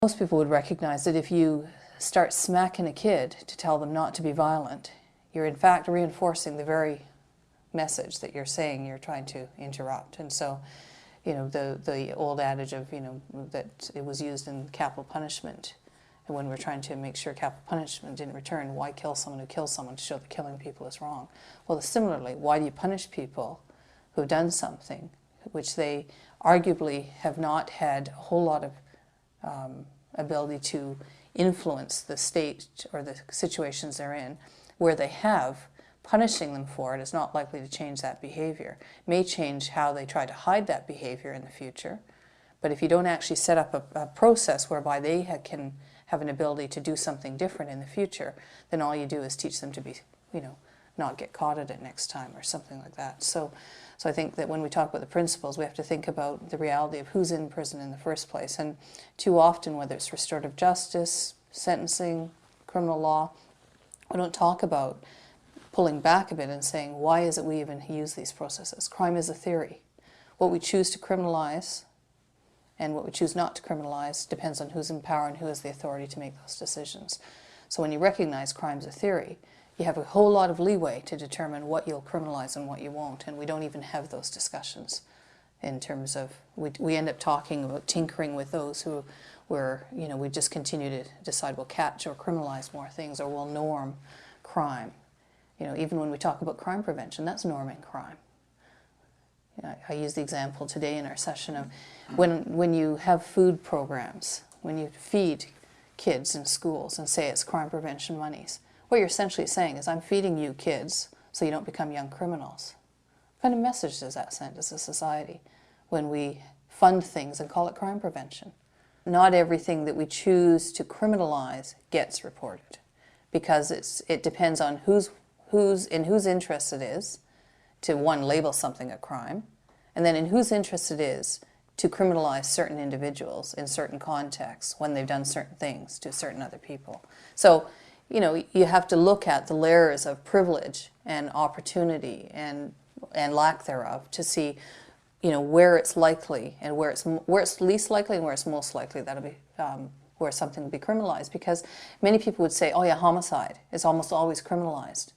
Most people would recognize that if you start smacking a kid to tell them not to be violent, you're in fact reinforcing the very message that you're saying you're trying to interrupt. And so, you know, the old adage of, you know, that it was used in capital punishment, and when we're trying to make sure capital punishment didn't return, why kill someone who kills someone to show that killing people is wrong? Well, similarly, why do you punish people who have done something which they arguably have not had a whole lot of ability to influence the state or the situations they're in? Where they have, punishing them for it is not likely to change that behavior. It may change how they try to hide that behavior in the future, but if you don't actually set up a process whereby they can have an ability to do something different in the future, then all you do is teach them to be, you know, not get caught at it next time or something like that. So I think that when we talk about the principles, we have to think about the reality of who's in prison in the first place. And too often, whether it's restorative justice, sentencing, criminal law, we don't talk about pulling back a bit and saying, why is it we even use these processes? Crime is a theory. What we choose to criminalize and what we choose not to criminalize depends on who's in power and who has the authority to make those decisions. So when you recognize crime's a theory, you have a whole lot of leeway to determine what you'll criminalize and what you won't, and we don't even have those discussions in terms of, we end up talking about tinkering with those who where, you know, we just continue to decide we'll catch or criminalize more things, or we'll norm crime. You know, even when we talk about crime prevention, that's norming crime. You know, I used the example today in our session of when you have food programs, when you feed kids in schools and say it's crime prevention monies, what you're essentially saying is, I'm feeding you kids so you don't become young criminals. What kind of message does that send as a society when we fund things and call it crime prevention? Not everything that we choose to criminalize gets reported, because it depends on in whose interest it is to, one, label something a crime, and then in whose interest it is to criminalize certain individuals in certain contexts when they've done certain things to certain other people. So, you know, you have to look at the layers of privilege and opportunity and lack thereof to see, you know, where it's likely and where it's least likely and where it's most likely that'll be where something will be criminalized. Because many people would say, oh yeah, homicide is almost always criminalized.